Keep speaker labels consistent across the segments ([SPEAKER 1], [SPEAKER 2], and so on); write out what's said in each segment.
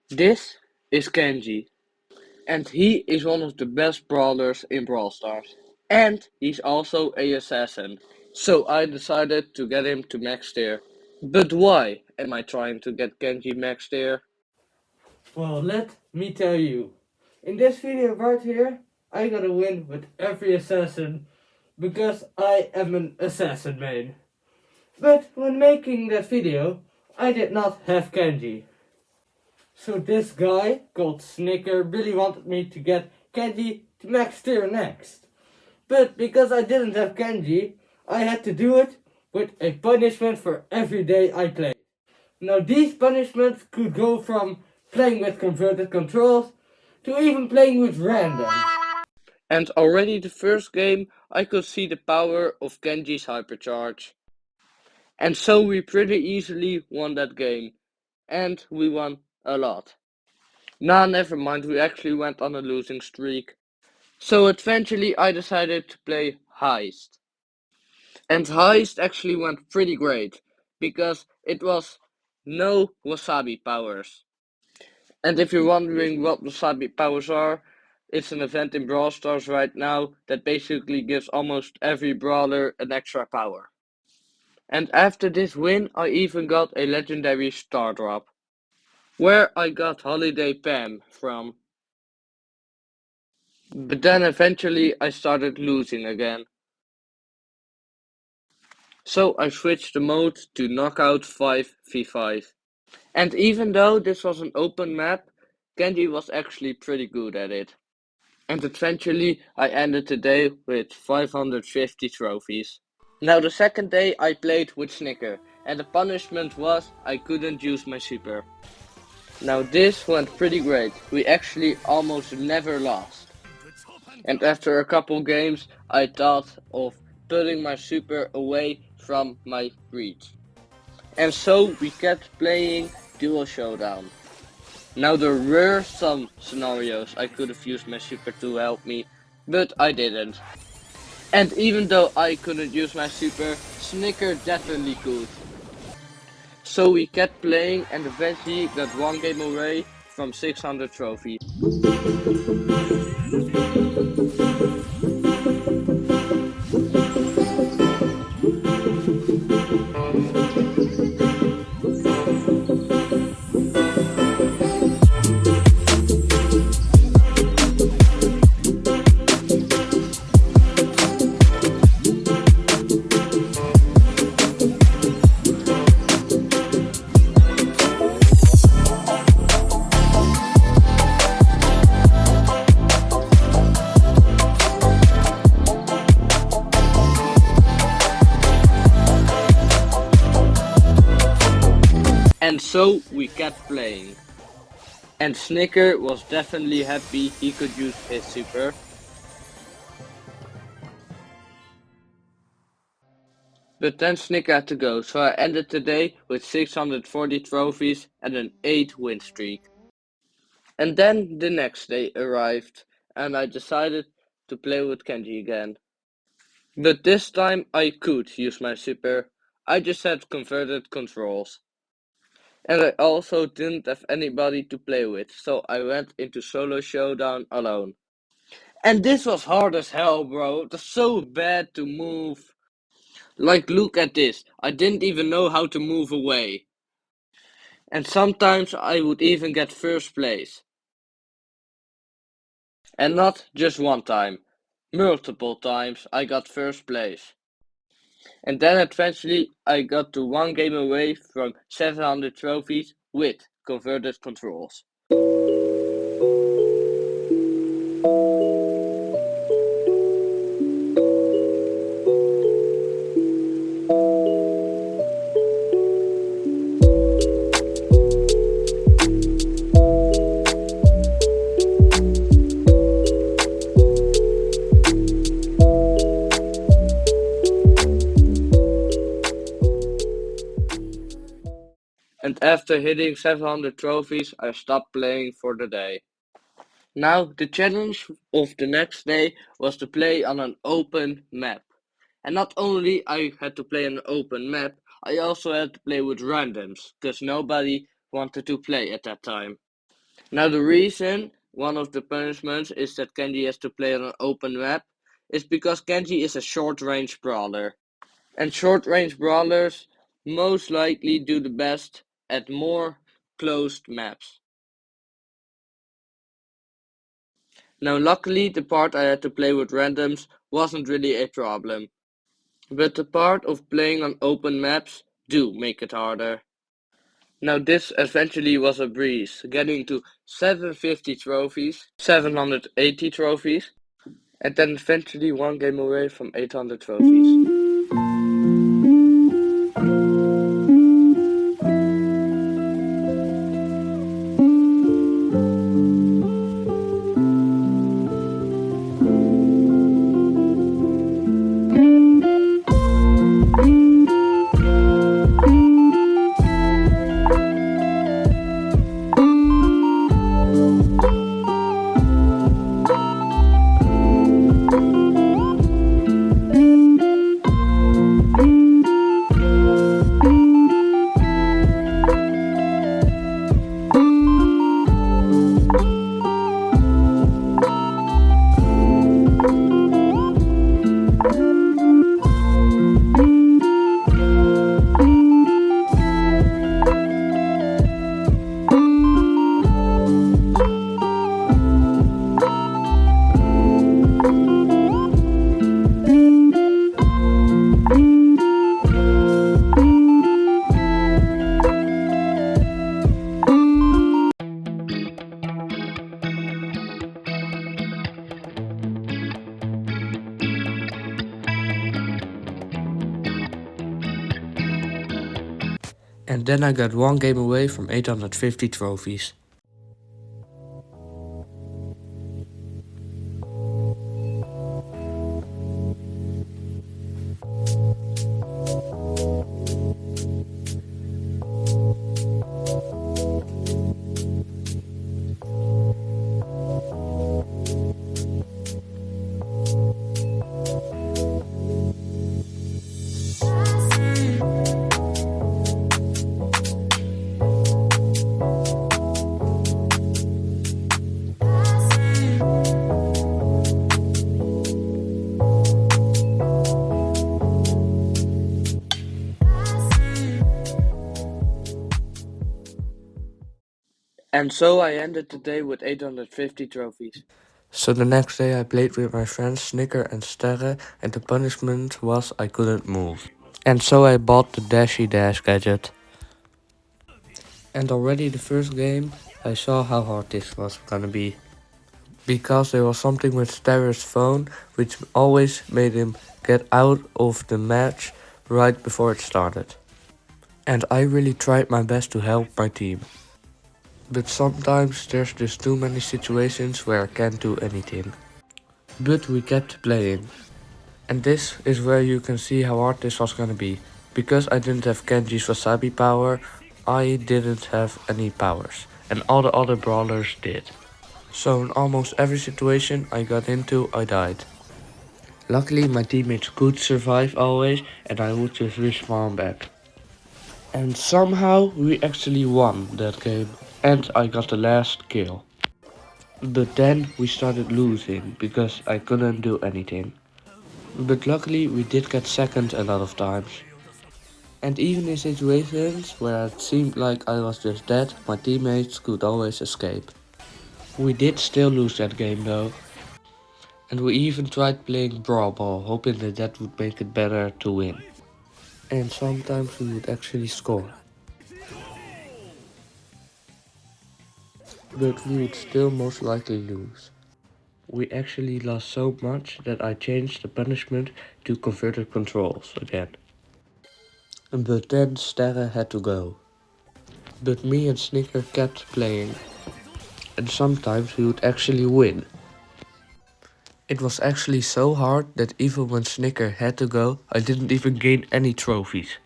[SPEAKER 1] This is Kenji, and he is one of the best brawlers in Brawl Stars. And he's also a assassin. So I decided to get him to max tier. But why am I trying to get Kenji max tier?
[SPEAKER 2] Well, let me tell you. In this video right here, I gotta win with every assassin because I am an assassin main. But when making that video, I did not have Kenji. So this guy called sNICKer really wanted me to get Kenji to max tier next. But because I didn't have Kenji, I had to do it with a punishment for every day I played. Now these punishments could go from playing with converted controls to even playing with random.
[SPEAKER 1] And already the first game, I could see the power of Kenji's hypercharge. And so we pretty easily won that game. And we won a lot. Nah, never mind, we actually went on a losing streak. So eventually I decided to play Heist. And Heist actually went pretty great, because it was no wasabi powers. And if you're wondering what wasabi powers are, it's an event in Brawl Stars right now that basically gives almost every brawler an extra power. And after this win, I even got a legendary star drop, where I got Holiday Pam from. But then eventually I started losing again. So I switched the mode to Knockout 5v5. And even though this was an open map, Kenji was actually pretty good at it. And eventually I ended the day with 550 trophies. Now the second day I played with sNICKer, and the punishment was I couldn't use my super. Now this went pretty great, we actually almost never lost. And after a couple games I thought of putting my super away from my reach. And so we kept playing Duo Showdown. Now there were some scenarios I could have used my super to help me, but I didn't. And even though I couldn't use my super, sNICKer definitely could. So we kept playing and eventually got one game away from 600 trophies. And so we kept playing. And sNICKer was definitely happy he could use his super. But then sNICKer had to go, so I ended the day with 640 trophies and an 8 win streak. And then the next day arrived, and I decided to play with Kenji again. But this time I could use my super, I just had converted controls. And I also didn't have anybody to play with, so I went into solo showdown alone. And this was hard as hell, bro. It was so bad to move. Like, look at this. I didn't even know how to move away. And sometimes I would even get first place. And not just one time. Multiple times I got first place. And then eventually I got to one game away from 700 trophies with converted controls. And after hitting 700 trophies, I stopped playing for the day. Now, the challenge of the next day was to play on an open map. And not only I had to play on an open map, I also had to play with randoms, because nobody wanted to play at that time. Now the reason one of the punishments is that Kenji has to play on an open map is because Kenji is a short-range brawler. And short-range brawlers most likely do the best at more closed maps. Now luckily the part I had to play with randoms wasn't really a problem. But the part of playing on open maps do make it harder. Now this eventually was a breeze, getting to 750 trophies, 780 trophies, and then eventually one game away from 800 trophies. And then I got one game away from 850 trophies. And so I ended the day with 850 trophies. So the next day I played with my friends sNICKer and Sterre, and the punishment was I couldn't move. And so I bought the Dashy Dash gadget. And already the first game I saw how hard this was gonna be. Because there was something with Sterre's phone which always made him get out of the match right before it started. And I really tried my best to help my team. But sometimes there's just too many situations where I can't do anything. But we kept playing. And this is where you can see how hard this was gonna be. Because I didn't have Kenji's Wasabi power, I didn't have any powers. And all the other brawlers did. So in almost every situation I got into, I died. Luckily my teammates could survive always, and I would just respawn back. And somehow we actually won that game. And I got the last kill. But then we started losing because I couldn't do anything. But luckily we did get second a lot of times. And even in situations where it seemed like I was just dead, my teammates could always escape. We did still lose that game though. And we even tried playing Brawl Ball, hoping that that would make it better to win. And sometimes we would actually score. But we would still most likely lose. We actually lost so much that I changed the punishment to converted controls again. But then Sterre had to go. But me and sNICKer kept playing. And sometimes we would actually win. It was actually so hard that even when sNICKer had to go, I didn't even gain any trophies.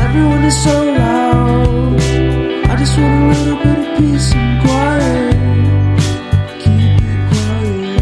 [SPEAKER 3] Everyone is so loud. I just want a little bit of peace and quiet. Keep it quiet.